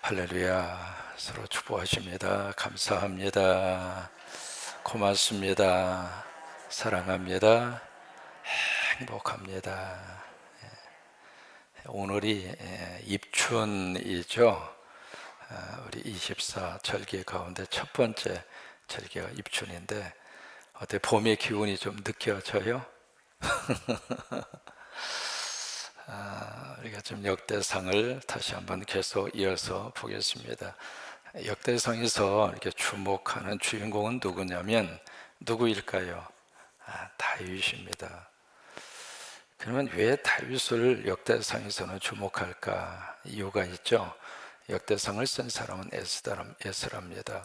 할렐루야. 서로 축복하십니다. 감사합니다. 고맙습니다. 사랑합니다. 행복합니다. 오늘이 입춘이죠. 우리 24 절기 가운데 첫 번째 절기가 입춘인데 어때, 봄의 기운이 좀 느껴져요? 우리가 좀 역대상을 다시 한번 계속 이어서 보겠습니다. 역대상에서 이렇게 주목하는 주인공은 누구냐면 누구일까요? 다윗입니다. 그러면 왜 다윗을 역대상에서는 주목할까? 이유가 있죠. 역대상을 쓴 사람은 에스라입니다.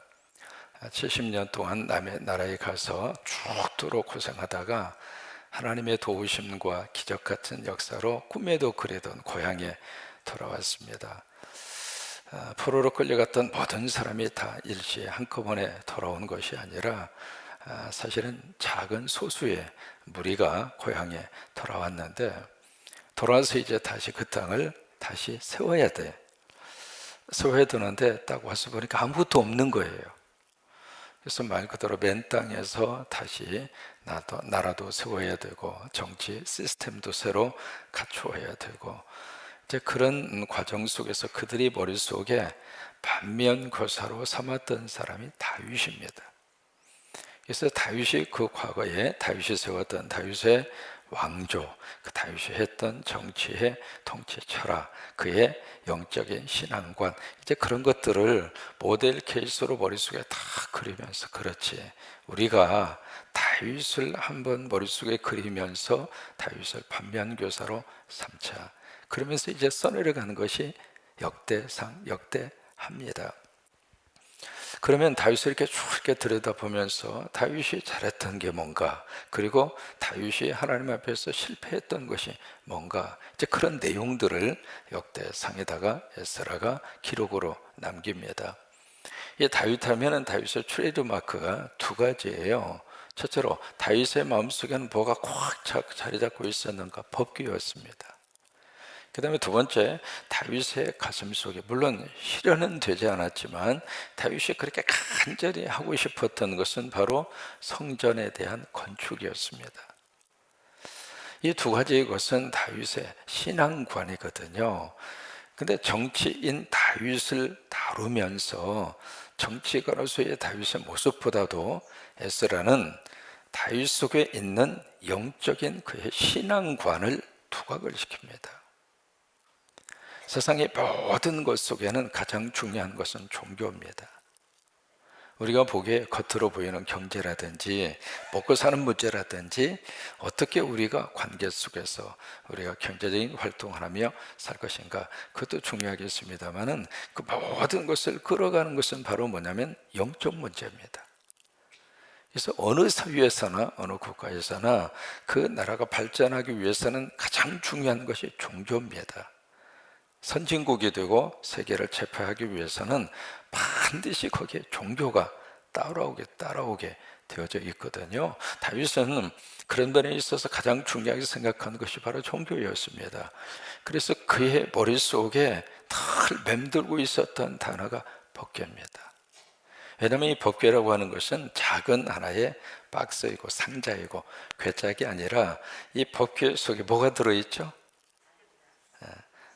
70년 동안 남의 나라에 가서 죽도록 고생하다가 하나님의 도우심과 기적 같은 역사로 꿈에도 그리던 고향에 돌아왔습니다. 포로로 끌려갔던 모든 사람이 다 일시에 한꺼번에 돌아온 것이 아니라 사실은 작은 소수의 무리가 고향에 돌아왔는데, 돌아와서 이제 다시 그 땅을 다시 세워야 돼. 세워야 되는데 딱 와서 보니까 아무것도 없는 거예요. 그래서 말 그대로 맨 땅에서 다시 나라도 세워야 되고 정치 시스템도 새로 갖추어야 되고, 이제 그런 과정 속에서 그들이 머릿속에 반면교사로 삼았던 사람이 다윗입니다. 그래서 다윗이 그 과거에 다윗이 세웠던 다윗의 왕조, 그 다윗이 했던 정치의 통치 철학, 그의 영적인 신앙관, 이제 그런 것들을 모델 케이스로 머릿속에 다 그리면서, 그렇지, 우리가 다윗을 한번 머릿속에 그리면서 다윗을 반면교사로 삼자. 그러면서 이제 써내려가는 것이 역대상, 역대합니다. 그러면 다윗을 이렇게 쭉 이렇게 들여다보면서 다윗이 잘했던 게 뭔가, 그리고 다윗이 하나님 앞에서 실패했던 것이 뭔가, 이제 그런 내용들을 역대상에다가 에스라가 기록으로 남깁니다. 이 다윗 하면은 다윗의 트레이드 마크가 두 가지예요. 첫째로 다윗의 마음속에는 뭐가 꽉 자리 잡고 있었는가? 법궤였습니다. 그 다음에 두 번째, 다윗의 가슴 속에, 물론 실현은 되지 않았지만 다윗이 그렇게 간절히 하고 싶었던 것은 바로 성전에 대한 건축이었습니다. 이 두 가지의 것은 다윗의 신앙관이거든요. 근데 정치인 다윗을 다루면서 정치가로서의 다윗의 모습보다도 에스라는 다윗 속에 있는 영적인 그의 신앙관을 두각을 시킵니다. 세상의 모든 것 속에는 가장 중요한 것은 종교입니다. 우리가 보기에 겉으로 보이는 경제라든지 먹고 사는 문제라든지 어떻게 우리가 관계 속에서 우리가 경제적인 활동을 하며 살 것인가, 그것도 중요하겠습니다만은 그 모든 것을 끌어가는 것은 바로 뭐냐면 영적 문제입니다. 그래서 어느 사회에서나 어느 국가에서나 그 나라가 발전하기 위해서는 가장 중요한 것이 종교입니다. 선진국이 되고 세계를 제패하기 위해서는 반드시 거기에 종교가 따라오게 되어져 있거든요. 다윗은 그런 면에 있어서 가장 중요하게 생각하는 것이 바로 종교였습니다. 그래서 그의 머릿속에 늘 맴돌고 있었던 단어가 법궤입니다. 왜냐하면 이 법궤라고 하는 것은 작은 하나의 박스이고 상자이고 괴짝이 아니라, 이 법궤 속에 뭐가 들어있죠?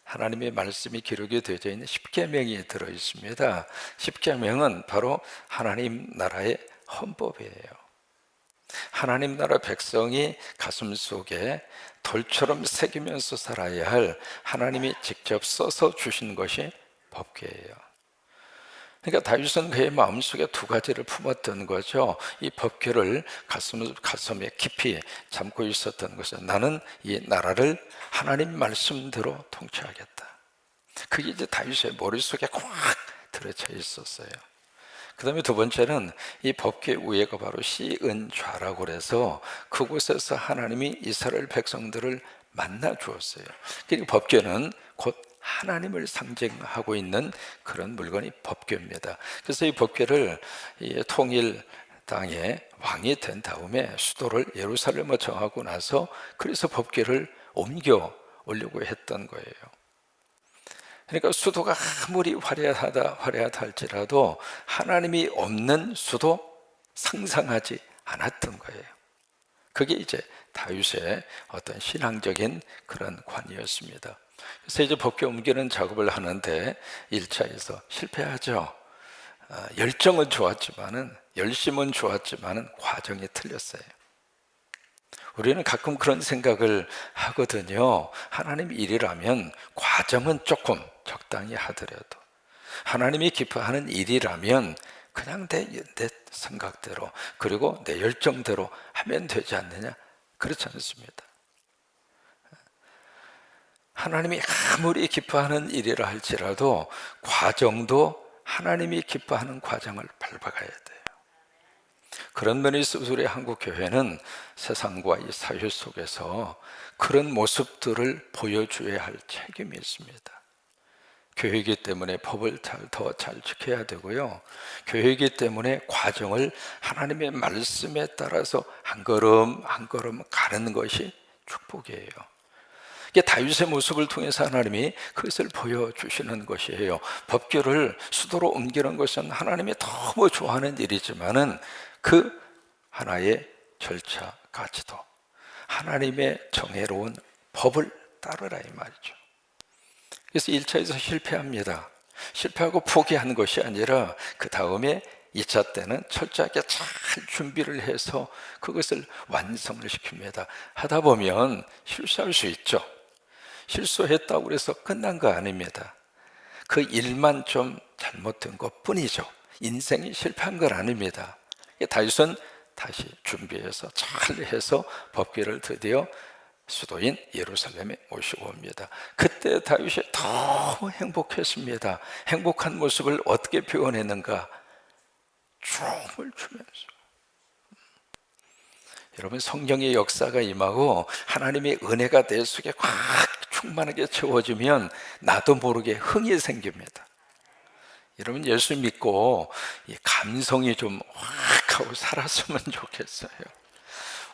하나님의 말씀이 기록이 되어져 있는 십계명이 들어 있습니다. 십계명은 바로 하나님 나라의 헌법이에요. 하나님 나라 백성이 가슴 속에 돌처럼 새기면서 살아야 할, 하나님이 직접 써서 주신 것이 법궤예요. 그러니까 다윗은 그의 마음속에 두 가지를 품었던 거죠. 이 법궤를 가슴에 깊이 담고 있었던 것은, 나는 이 나라를 하나님 말씀대로 통치하겠다. 그게 이제 다윗의 머릿속에 꽉 들어차 있었어요. 그 다음에 두 번째는 이 법궤 위에가 바로 시은좌라고 그래서 그곳에서 하나님이 이스라엘 백성들을 만나 주었어요. 그리고 법궤는 곧 하나님을 상징하고 있는 그런 물건이 법궤입니다. 그래서 이 법궤를 통일 땅의 왕이 된 다음에 수도를 예루살렘으로 정하고 나서, 그래서 법궤를 옮겨 오려고 했던 거예요. 그러니까 수도가 아무리 화려하다 할지라도 하나님이 없는 수도 상상하지 않았던 거예요. 그게 이제 다윗의 어떤 신앙적인 그런 관이었습니다. 그래서 이제 법궤 옮기는 작업을 하는데 1차에서 실패하죠. 열정은 좋았지만은, 열심은 좋았지만은 과정이 틀렸어요. 우리는 가끔 그런 생각을 하거든요. 하나님 일이라면 과정은 조금 적당히 하더라도, 하나님이 기뻐하는 일이라면 그냥 내 생각대로, 그리고 내 열정대로 하면 되지 않느냐? 그렇지 않습니다. 하나님이 아무리 기뻐하는 일이라 할지라도 과정도 하나님이 기뻐하는 과정을 밟아가야 돼요. 그런 면에 있어서 우리 한국교회는 세상과 이 사회 속에서 그런 모습들을 보여줘야 할 책임이 있습니다. 교회이기 때문에 법을 더 잘 지켜야 되고요, 교회이기 때문에 과정을 하나님의 말씀에 따라서 한 걸음 한 걸음 가는 것이 축복이에요. 이게 다윗의 모습을 통해서 하나님이 그것을 보여주시는 것이에요. 법궤를 수도로 옮기는 것은 하나님이 너무 좋아하는 일이지만은 그 하나의 절차 가치도 하나님의 정의로운 법을 따르라 이 말이죠. 그래서 1차에서 실패합니다. 실패하고 포기한 것이 아니라 그 다음에 2차 때는 철저하게 잘 준비를 해서 그것을 완성을 시킵니다. 하다 보면 실수할 수 있죠. 실수했다고 해서 끝난 거 아닙니다. 그 일만 좀 잘못된 것 뿐이죠. 인생이 실패한 건 아닙니다. 다윗은 다시 준비해서 잘 해서 법궤를 드디어 수도인 예루살렘에 모시고 옵니다. 그때 다윗이 너무 행복했습니다. 행복한 모습을 어떻게 표현했는가? 춤을 추면서. 여러분, 성령의 역사가 임하고 하나님의 은혜가 내 속에 꽉 충만하게 채워지면 나도 모르게 흥이 생깁니다. 여러분, 예수 믿고 이 감성이 좀 확 하고 살았으면 좋겠어요.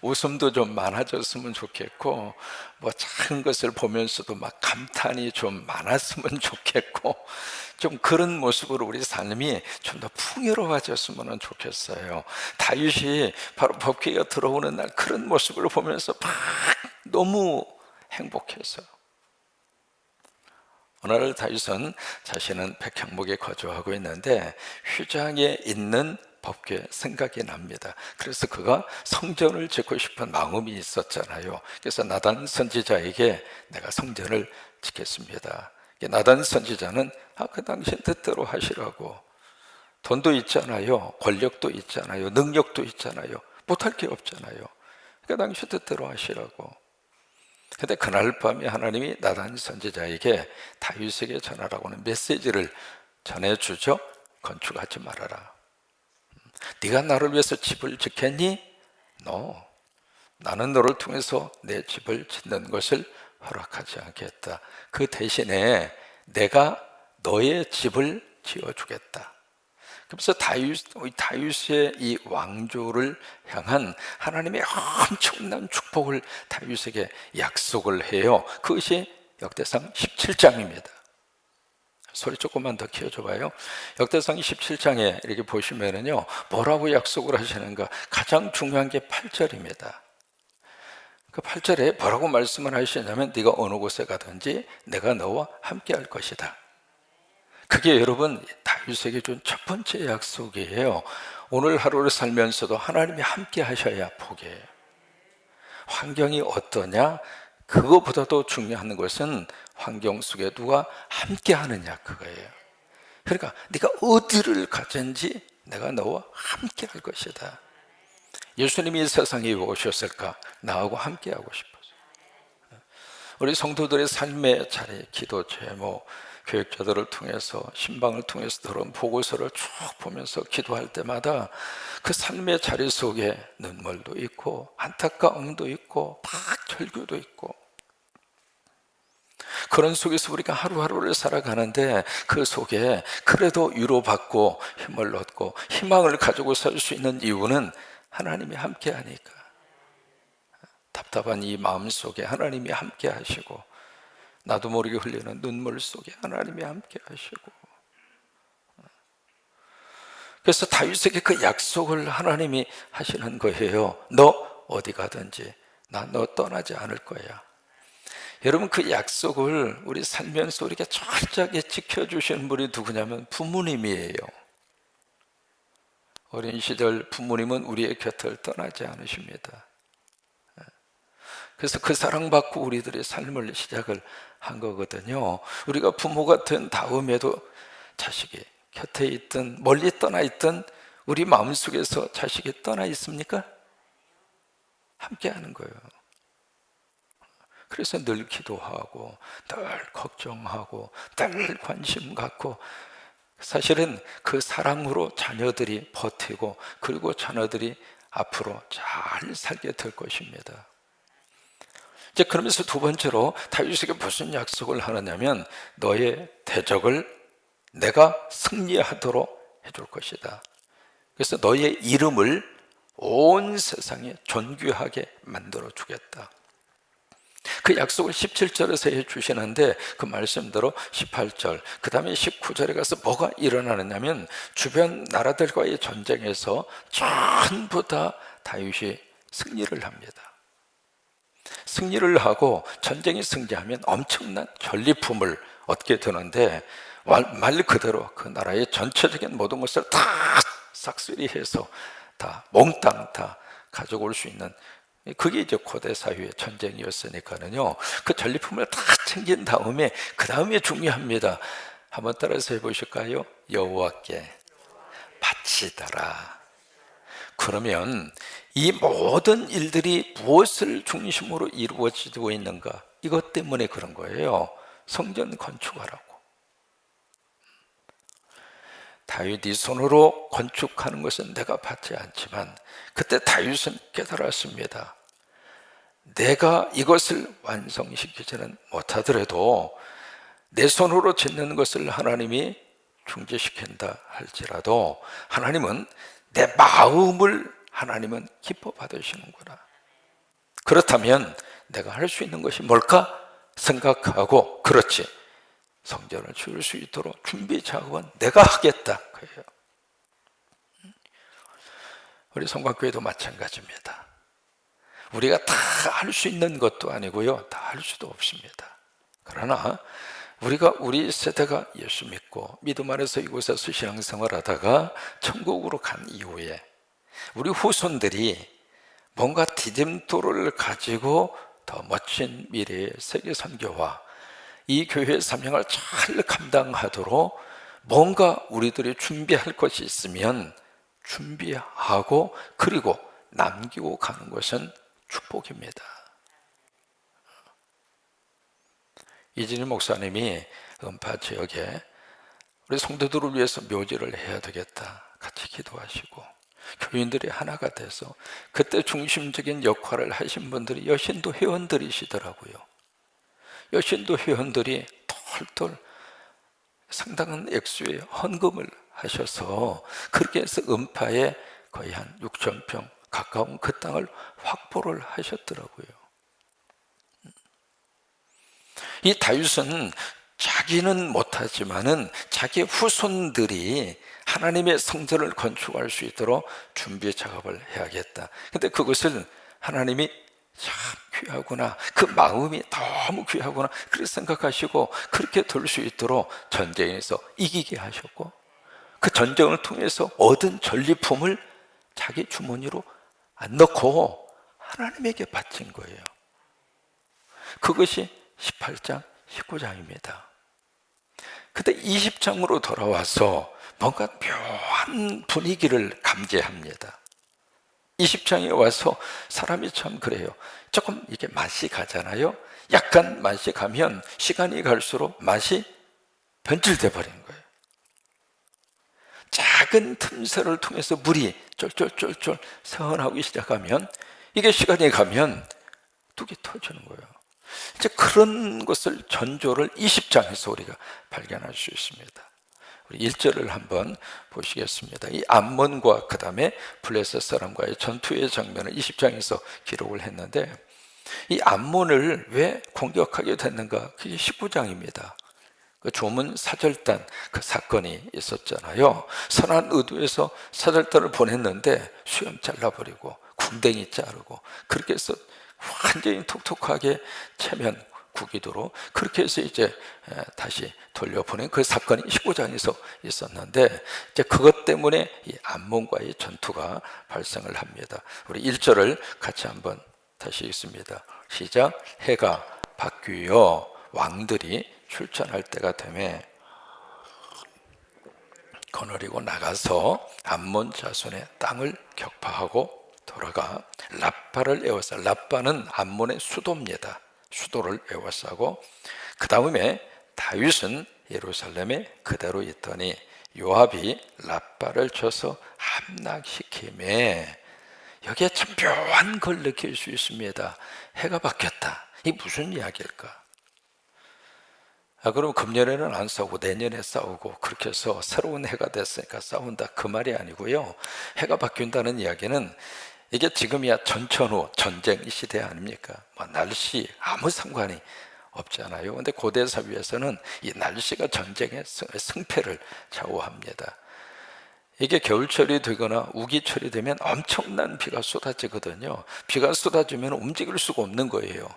웃음도 좀 많아졌으면 좋겠고, 뭐 작은 것을 보면서도 막 감탄이 좀 많았으면 좋겠고, 좀 그런 모습으로 우리 삶이 좀 더 풍요로워졌으면 좋겠어요. 다윗이 바로 법궤가 들어오는 날 그런 모습을 보면서 막 너무 행복했어요. 어느 날 다윗은 자신은 백향목에 거주하고 있는데 휘장에 있는 법궤 생각이 납니다. 그래서 그가 성전을 짓고 싶은 마음이 있었잖아요. 그래서 나단 선지자에게 내가 성전을 짓겠습니다. 나단 선지자는 그 당신 뜻대로 하시라고, 돈도 있잖아요, 권력도 있잖아요, 능력도 있잖아요, 못할 게 없잖아요, 그러니까 당신 뜻대로 하시라고. 근데 그날 밤에 하나님이 나단 선지자에게 다윗에게 전하라고 하는 메시지를 전해주죠. 건축하지 말아라. 네가 나를 위해서 집을 짓겠니? No. 나는 너를 통해서 내 집을 짓는 것을 허락하지 않겠다. 그 대신에 내가 너의 집을 지어주겠다. 그래서 다윗의 이 왕조를 향한 하나님의 엄청난 축복을 다윗에게 약속을 해요. 그것이 역대상 17장입니다. 소리 조금만 더 키워줘봐요. 역대상 17장에 이렇게 보시면은요, 뭐라고 약속을 하시는가? 가장 중요한 게 8절입니다. 그 8절에 뭐라고 말씀을 하시냐면 네가 어느 곳에 가든지 내가 너와 함께 할 것이다. 그게 여러분 다윗에게 준 첫 번째 약속이에요. 오늘 하루를 살면서도 하나님이 함께 하셔야 복이에요. 환경이 어떠냐? 그거보다도 중요한 것은 환경 속에 누가 함께 하느냐, 그거예요. 그러니까 네가 어디를 가든지 내가 너와 함께 할 것이다. 예수님이 이 세상에 오셨을까? 나하고 함께 하고 싶어서. 우리 성도들의 삶의 자리, 기도 제목, 교육자들을 통해서, 신방을 통해서 들어온 보고서를 쭉 보면서 기도할 때마다 그 삶의 자리 속에 눈물도 있고 안타까움도 있고 막 절규도 있고, 그런 속에서 우리가 하루하루를 살아가는데 그 속에 그래도 위로받고 힘을 얻고 희망을 가지고 살 수 있는 이유는 하나님이 함께 하니까. 답답한 이 마음 속에 하나님이 함께 하시고, 나도 모르게 흘리는 눈물 속에 하나님이 함께 하시고, 그래서 다윗에게 그 약속을 하나님이 하시는 거예요. 너 어디 가든지 나 너 떠나지 않을 거야. 여러분, 그 약속을 우리 살면서 우리가 철저하게 지켜주시는 분이 누구냐면 부모님이에요. 어린 시절 부모님은 우리의 곁을 떠나지 않으십니다. 그래서 그 사랑받고 우리들의 삶을 시작을 한 거거든요. 우리가 부모가 된 다음에도 자식이 곁에 있든 멀리 떠나 있든 우리 마음속에서 자식이 떠나 있습니까? 함께 하는 거예요. 그래서 늘 기도하고 늘 걱정하고 늘 관심 갖고, 사실은 그 사랑으로 자녀들이 버티고 그리고 자녀들이 앞으로 잘 살게 될 것입니다. 이제 그러면서 두 번째로 다윗에게 무슨 약속을 하느냐면 너의 대적을 내가 승리하도록 해줄 것이다. 그래서 너의 이름을 온 세상에 존귀하게 만들어 주겠다. 그 약속을 17절에서 해주시는데 그 말씀대로 18절 그 다음에 19절에 가서 뭐가 일어나느냐면 주변 나라들과의 전쟁에서 전부 다 다윗이 승리를 합니다. 승리를 하고 전쟁이 승리하면 엄청난 전리품을 얻게 되는데, 말 그대로 그 나라의 전체적인 모든 것을 다 싹쓸이해서 다 몽땅 다 가져올 수 있는, 그게 이제 고대 사회의 전쟁이었으니까는요. 그 전리품을 다 챙긴 다음에 그 다음에 중요합니다. 한번 따라서 해보실까요? 여호와께 바치더라. 그러면 이 모든 일들이 무엇을 중심으로 이루어지고 있는가? 이것 때문에 그런 거예요. 성전 건축하라고. 다윗이 손으로 건축하는 것은 내가 받지 않지만 그때 다윗은 깨달았습니다. 내가 이것을 완성시키지는 못하더라도 내 손으로 짓는 것을 하나님이 중재시킨다 할지라도 하나님은 내 마음을 하나님은 기뻐 받으시는구나. 그렇다면 내가 할 수 있는 것이 뭘까 생각하고, 그렇지, 성전을 지을 수 있도록 준비 작업은 내가 하겠다. 그래요. 우리 성곽교회도 마찬가지입니다. 우리가 다 할 수 있는 것도 아니고요, 다 할 수도 없습니다. 그러나 우리 세대가 예수 믿고 믿음 안에서 이곳에서 신앙생활하다가 천국으로 간 이후에 우리 후손들이 뭔가 디딤돌을 가지고 더 멋진 미래의 세계 선교와 이 교회의 사명을 잘 감당하도록 뭔가 우리들이 준비할 것이 있으면 준비하고 그리고 남기고 가는 것은 축복입니다. 이진희 목사님이 음파 지역에 우리 성도들을 위해서 묘지를 해야 되겠다 같이 기도하시고, 교인들이 하나가 돼서 그때 중심적인 역할을 하신 분들이 여신도 회원들이시더라고요. 여신도 회원들이 털털 상당한 액수의 헌금을 하셔서 그렇게 해서 음파에 거의 한 6,000평 가까운 그 땅을 확보를 하셨더라고요. 이 다윗은 자기는 못하지만은 자기 후손들이 하나님의 성전을 건축할 수 있도록 준비 작업을 해야겠다. 근데 그것을 하나님이 참 귀하구나, 그 마음이 너무 귀하구나 그렇게 생각하시고 그렇게 될 수 있도록 전쟁에서 이기게 하셨고, 그 전쟁을 통해서 얻은 전리품을 자기 주머니로 안 넣고 하나님에게 바친 거예요. 그것이 18장, 19장입니다. 그때 20장으로 돌아와서 뭔가 묘한 분위기를 감지합니다. 20장에 와서 사람이 참 그래요. 조금 이게 맛이 가잖아요. 약간 맛이 가면 시간이 갈수록 맛이 변질돼 버린 거예요. 작은 틈새를 통해서 물이 쫄쫄쫄쫄 새어나오기 시작하면 이게 시간이 가면 뚝이 터지는 거예요. 이제 그런 것을 전조를 20장에서 우리가 발견할 수 있습니다. 우리 1절을 한번 보시겠습니다. 이 암몬과 그 다음에 블레셋 사람과의 전투의 장면을 20장에서 기록을 했는데, 이 암몬을 왜 공격하게 됐는가? 그게 19장입니다. 그 조문 사절단 그 사건이 있었잖아요. 선한 의도에서 사절단을 보냈는데 수염 잘라버리고 궁뎅이 자르고 그렇게 해서 완전히 톡톡하게 체면 구기도로 그렇게 해서 이제 다시 돌려보낸 그 사건이 15장에서 있었는데, 이제 그것 때문에 이 암몬과의 전투가 발생을 합니다. 우리 1절을 같이 한번 다시 읽습니다. 시작. 해가 바뀌어 왕들이 출전할 때가 되매 거느리고 나가서 암몬 자손의 땅을 격파하고 돌아가 라빠를 에워싸. 라빠는 암몬의 수도입니다. 수도를 에워싸고 그 다음에 다윗은 예루살렘에 그대로 있더니 요압이 라빠를 쳐서 함락시키매. 여기에 참 묘한 걸 느낄 수 있습니다. 해가 바뀌었다. 이게 무슨 이야기일까? 그럼 금년에는 안 싸우고 내년에 싸우고 그렇게 해서 새로운 해가 됐으니까 싸운다, 그 말이 아니고요. 해가 바뀐다는 이야기는 이게 지금이야 전천후 전쟁 시대 아닙니까? 날씨 아무 상관이 없잖아요. 근데 고대 사회에서는 이 날씨가 전쟁의 승패를 좌우합니다. 이게 겨울철이 되거나 우기철이 되면 엄청난 비가 쏟아지거든요. 비가 쏟아지면 움직일 수가 없는 거예요.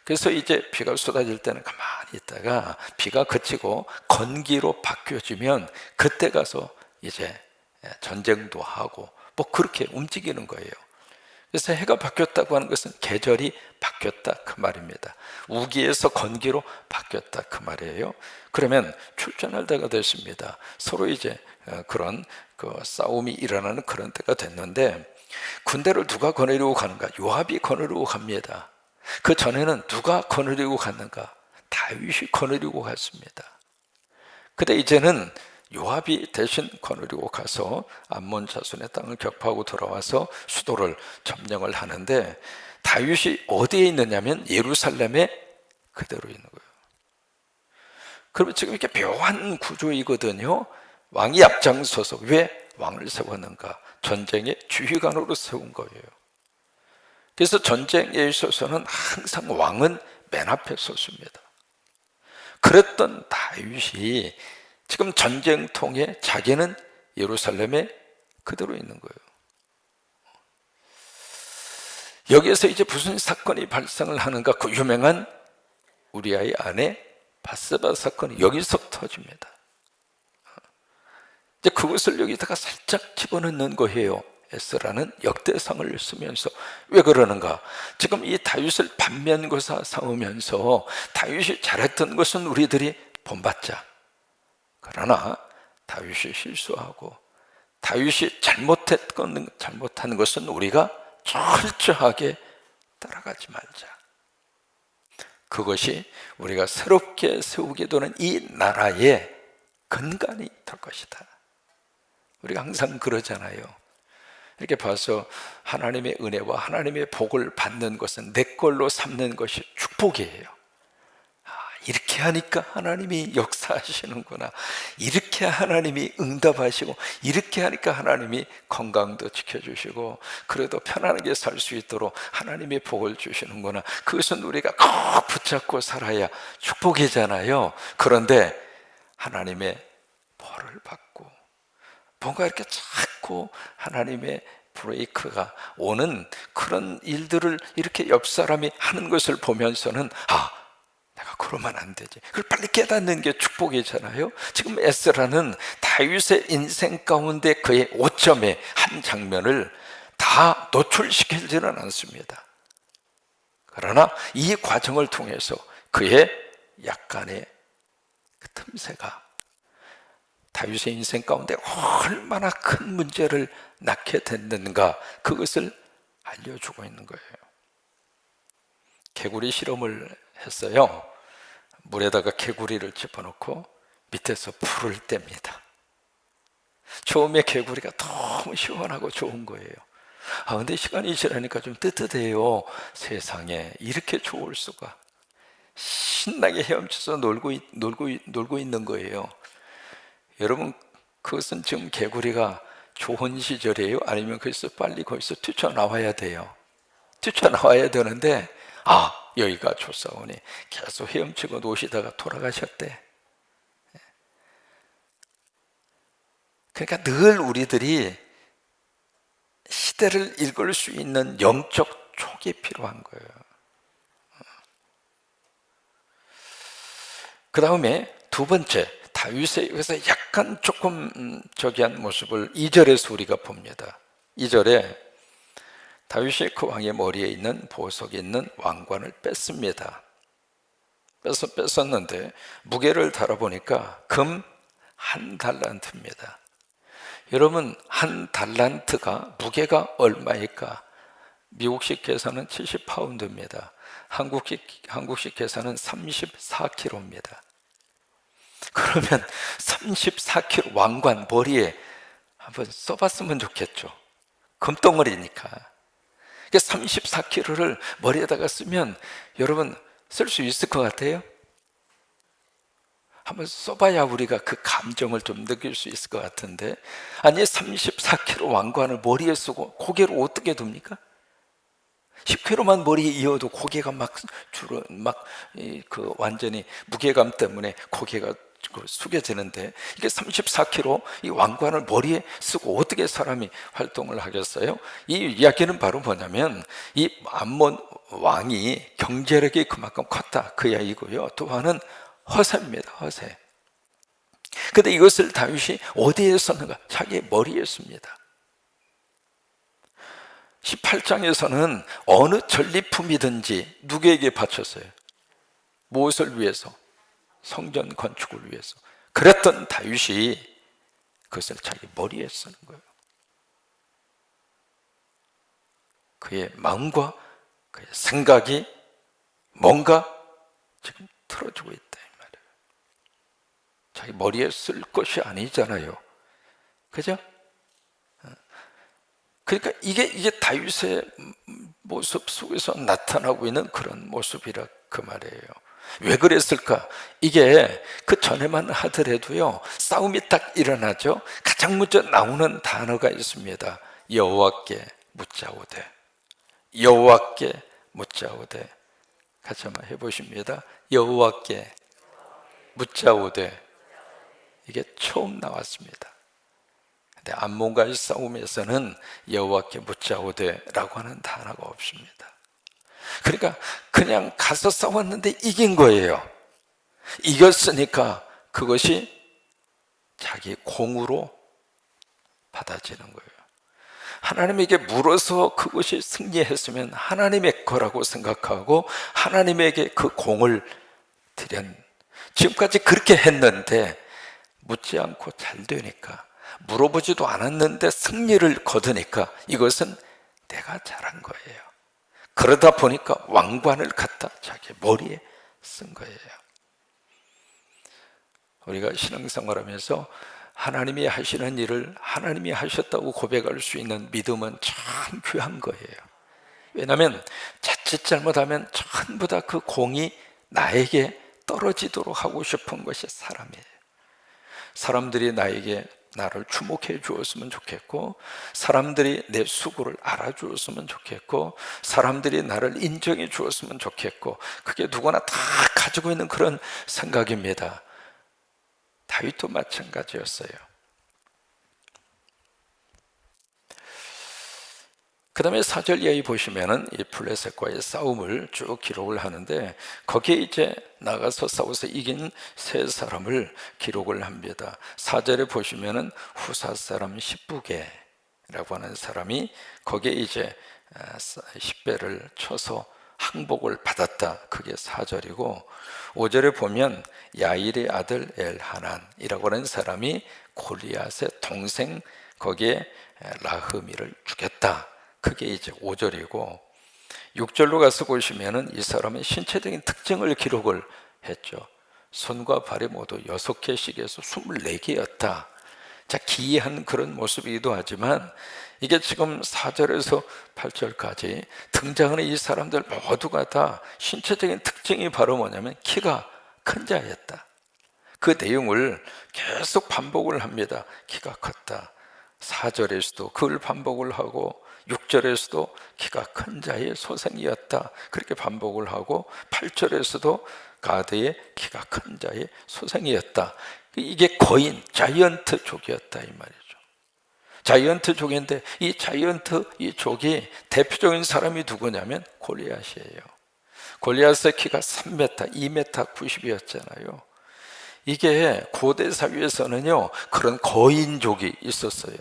그래서 이제 비가 쏟아질 때는 가만히 있다가 비가 그치고 건기로 바뀌어지면 그때 가서 이제 전쟁도 하고 뭐 그렇게 움직이는 거예요. 그래서 해가 바뀌었다고 하는 것은 계절이 바뀌었다 그 말입니다. 우기에서 건기로 바뀌었다 그 말이에요. 그러면 출전할 때가 됐습니다. 서로 이제 그런 그 싸움이 일어나는 그런 때가 됐는데, 군대를 누가 거느리고 가는가? 요압이 거느리고 갑니다. 그 전에는 누가 거느리고 갔는가? 다윗이 거느리고 갔습니다. 근데 이제는 요압이 대신 거느리고 가서 암몬 자손의 땅을 격파하고 돌아와서 수도를 점령을 하는데, 다윗이 어디에 있느냐면 예루살렘에 그대로 있는 거예요. 그러면 지금 이렇게 묘한 구조이거든요. 왕이 앞장서서 왜 왕을 세웠는가? 전쟁의 지휘관으로 세운 거예요. 그래서 전쟁에 있어서는 항상 왕은 맨 앞에 섰습니다. 그랬던 다윗이 지금 전쟁통에 자기는 예루살렘에 그대로 있는 거예요. 여기에서 이제 무슨 사건이 발생을 하는가? 그 유명한 우리아의 아내 바세바 사건이 여기서 터집니다. 이제 그것을 여기다가 살짝 집어넣는 거예요. 에스라는 역대상을 쓰면서. 왜 그러는가? 지금 이 다윗을 반면교사 삼으면서 다윗이 잘했던 것은 우리들이 본받자. 그러나 다윗이 실수하고 다윗이 잘못한 것은 우리가 철저하게 따라가지 말자. 그것이 우리가 새롭게 세우게 되는 이 나라의 근간이 될 것이다. 우리가 항상 그러잖아요. 이렇게 봐서 하나님의 은혜와 하나님의 복을 받는 것은 내 걸로 삼는 것이 축복이에요. 이렇게 하니까 하나님이 역사하시는구나. 이렇게 하나님이 응답하시고, 이렇게 하니까 하나님이 건강도 지켜주시고, 그래도 편안하게 살 수 있도록 하나님의 복을 주시는구나. 그것은 우리가 꼭 붙잡고 살아야 축복이잖아요. 그런데 하나님의 벌을 받고 뭔가 이렇게 자꾸 하나님의 브레이크가 오는 그런 일들을 이렇게 옆 사람이 하는 것을 보면서는 내가 그러면 안 되지. 그걸 빨리 깨닫는 게 축복이잖아요. 지금 에스라는 다윗의 인생 가운데 그의 오점의 한 장면을 다 노출시키지는 않습니다. 그러나 이 과정을 통해서 그의 약간의 그 틈새가 다윗의 인생 가운데 얼마나 큰 문제를 낳게 됐는가, 그것을 알려주고 있는 거예요. 개구리 실험을 했어요. 물에다가 개구리를 집어넣고 밑에서 불을 뗍니다. 처음에 개구리가 너무 시원하고 좋은 거예요. 근데 시간이 지나니까 좀 뜨뜻해요. 세상에 이렇게 좋을 수가. 신나게 헤엄쳐서 놀고 있는 거예요. 여러분, 그것은 지금 개구리가 좋은 시절이에요? 아니면 거기서 빨리 뛰쳐나와야 돼요? 뛰쳐나와야 되는데 여기가 좋사오니 계속 헤엄치고 노시다가 돌아가셨대. 그러니까 늘 우리들이 시대를 읽을 수 있는 영적 촉이 필요한 거예요. 그 다음에 두 번째, 다윗의 여기서 약간 조금 저기한 모습을 2절에서 우리가 봅니다. 2절에 다윗이 그 왕의 머리에 있는 보석에 있는 왕관을 뺐습니다. 뺐었는데 무게를 달아보니까 금 1달란트입니다. 여러분, 1달란트가 무게가 얼마일까? 미국식 계산은 70파운드입니다. 한국식 계산은 34kg입니다. 그러면 34kg 왕관 머리에 한번 써봤으면 좋겠죠. 금덩어리니까. 34kg를 머리에다가 쓰면 여러분 쓸 수 있을 것 같아요? 한번 써봐야 우리가 그 감정을 좀 느낄 수 있을 것 같은데, 아니 34kg 왕관을 머리에 쓰고 고개를 어떻게 둡니까? 10kg만 머리에 이어도 고개가 완전히 무게감 때문에 고개가 숙여지는데, 이게 34kg 이 왕관을 머리에 쓰고 어떻게 사람이 활동을 하겠어요? 이 이야기는 바로 뭐냐면 이 암몬 왕이 경제력이 그만큼 컸다 그 이야기고요. 또 하나는 허세입니다. 허세. 근데 이것을 다윗이 어디에 썼는가? 자기 머리에 씁니다. 18장에서는 어느 전리품이든지 누구에게 바쳤어요? 무엇을 위해서? 성전 건축을 위해서. 그랬던 다윗이 그것을 자기 머리에 쓰는 거예요. 그의 마음과 그의 생각이 뭔가 지금 틀어지고 있다 이 말이에요. 자기 머리에 쓸 것이 아니잖아요. 그죠? 그러니까 이게 다윗의 모습 속에서 나타나고 있는 그런 모습이라 그 말이에요. 왜 그랬을까? 이게 그 전에만 하더라도요, 싸움이 딱 일어나죠. 가장 먼저 나오는 단어가 있습니다. 여호와께 묻자오되. 여호와께 묻자오되. 같이 한번 해보십니다. 여호와께 묻자오되. 이게 처음 나왔습니다. 근데 암몬과의 싸움에서는 여호와께 묻자오되라고 하는 단어가 없습니다. 그러니까 그냥 가서 싸웠는데 이긴 거예요. 이겼으니까 그것이 자기 공으로 받아지는 거예요. 하나님에게 물어서 그것이 승리했으면 하나님의 거라고 생각하고 하나님에게 그 공을 드린, 지금까지 그렇게 했는데 묻지 않고 잘 되니까, 물어보지도 않았는데 승리를 거두니까 이것은 내가 잘한 거예요. 그러다 보니까 왕관을 갖다 자기 머리에 쓴 거예요. 우리가 신앙생활하면서 하나님이 하시는 일을 하나님이 하셨다고 고백할 수 있는 믿음은 참 귀한 거예요. 왜냐하면 자칫 잘못하면 전부 다 그 공이 나에게 떨어지도록 하고 싶은 것이 사람이에요. 사람들이 나를 주목해 주었으면 좋겠고, 사람들이 내 수고를 알아주었으면 좋겠고, 사람들이 나를 인정해 주었으면 좋겠고, 그게 누구나 다 가지고 있는 그런 생각입니다. 다윗도 마찬가지였어요. 그 다음에 4절 이하에 보시면은 이 블레셋과의 싸움을 쭉 기록을 하는데, 거기에 이제 나가서 싸워서 이긴 세 사람을 기록을 합니다. 4절에 보시면은 후사 사람 십부게라고 하는 사람이 거기에 이제 10배를 쳐서 항복을 받았다. 그게 4절이고, 5절에 보면 야일의 아들 엘하난이라고 하는 사람이 골리앗의 동생 거기에 라흐미를 죽였다. 그게 이제 5절이고, 6절로 가서 보시면은 이 사람의 신체적인 특징을 기록을 했죠. 손과 발이 모두 6개씩에서 24개였다. 자, 기이한 그런 모습이기도 하지만 이게 지금 4절에서 8절까지 등장하는 이 사람들 모두가 다 신체적인 특징이 바로 뭐냐면 키가 큰 자였다. 그 내용을 계속 반복을 합니다. 키가 컸다. 4절에서도 그걸 반복을 하고 6절에서도 키가 큰 자의 소생이었다 그렇게 반복을 하고 8절에서도 가드의 키가 큰 자의 소생이었다. 이게 거인, 자이언트족이었다 이 말이죠. 자이언트족인데 이 자이언트 이 족이 대표적인 사람이 누구냐면 골리앗이에요. 골리앗의 키가 3m, 2m 90이었잖아요. 이게 고대 사회에서는요 그런 거인족이 있었어요.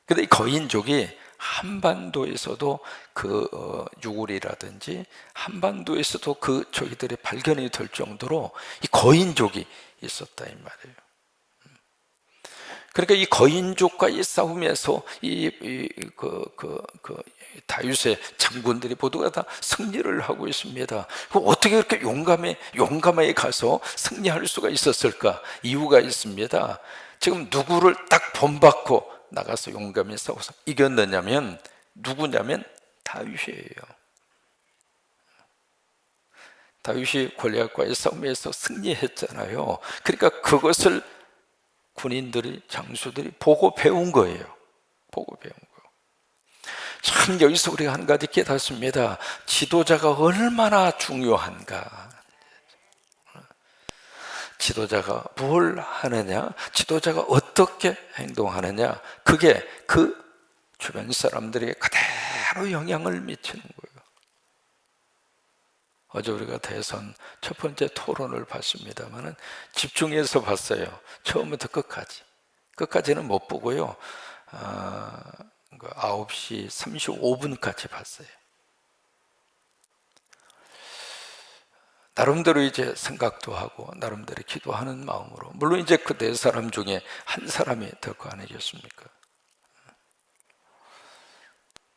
근데 이 거인족이 한반도에서도 그 유골이라든지 한반도에서도 그 저기들이 발견이 될 정도로 이 거인족이 있었다 이 말이에요. 그러니까 이 거인족과의 싸움에서 다윗의 장군들이 모두가 다 승리를 하고 있습니다. 어떻게 그렇게 용감하게 가서 승리할 수가 있었을까? 이유가 있습니다. 지금 누구를 딱 본받고 나가서 용감히 싸워서 이겼느냐면 누구냐면 다윗이에요. 다윗이 골리앗과의 싸움에서 승리했잖아요. 그러니까 그것을 군인들이, 장수들이 보고 배운 거예요. 보고 배운 거. 참 여기서 우리가 한 가지 깨닫습니다. 지도자가 얼마나 중요한가. 지도자가 뭘 하느냐, 지도자가 어떻게 행동하느냐, 그게 그 주변 사람들에게 그대로 영향을 미치는 거예요. 어제 우리가 대선 첫 번째 토론을 봤습니다만 집중해서 봤어요. 처음부터 끝까지는 못 보고요. 9시 35분까지 봤어요. 나름대로 이제 생각도 하고 나름대로 기도하는 마음으로, 물론 이제 그 네 사람 중에 한 사람이 될 거 아니겠습니까?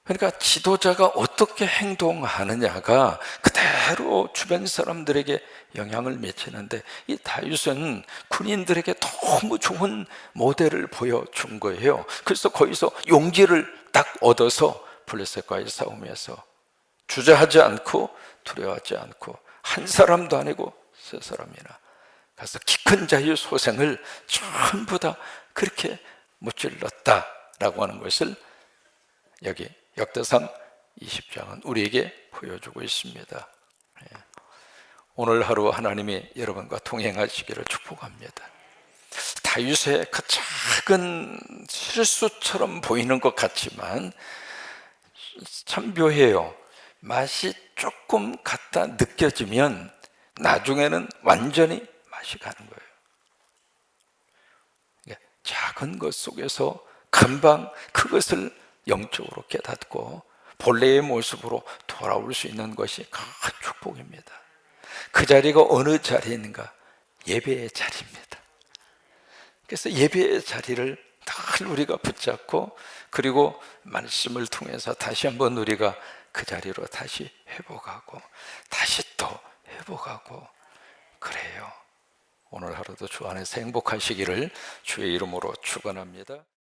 그러니까 지도자가 어떻게 행동하느냐가 그대로 주변 사람들에게 영향을 미치는데, 이 다윗은 군인들에게 너무 좋은 모델을 보여준 거예요. 그래서 거기서 용기를 딱 얻어서 블레셋과의 싸움에서 주저하지 않고 두려워하지 않고 한 사람도 아니고 세 사람이나 가서 키 큰 자의 소생을 전부 다 그렇게 무찔렀다라고 하는 것을 여기 역대상 20장은 우리에게 보여주고 있습니다. 오늘 하루 하나님이 여러분과 동행하시기를 축복합니다. 다윗의 그 작은 실수처럼 보이는 것 같지만 참 묘해요. 맛이 조금 갖다 느껴지면 나중에는 완전히 맛이 가는 거예요. 작은 것 속에서 금방 그것을 영적으로 깨닫고 본래의 모습으로 돌아올 수 있는 것이 큰 축복입니다. 그 자리가 어느 자리인가? 예배의 자리입니다. 그래서 예배의 자리를 늘 우리가 붙잡고, 그리고 말씀을 통해서 다시 한번 우리가 그 자리로 다시 회복하고 다시 또 회복하고 그래요. 오늘 하루도 주 안에서 행복하시기를 주의 이름으로 축원합니다.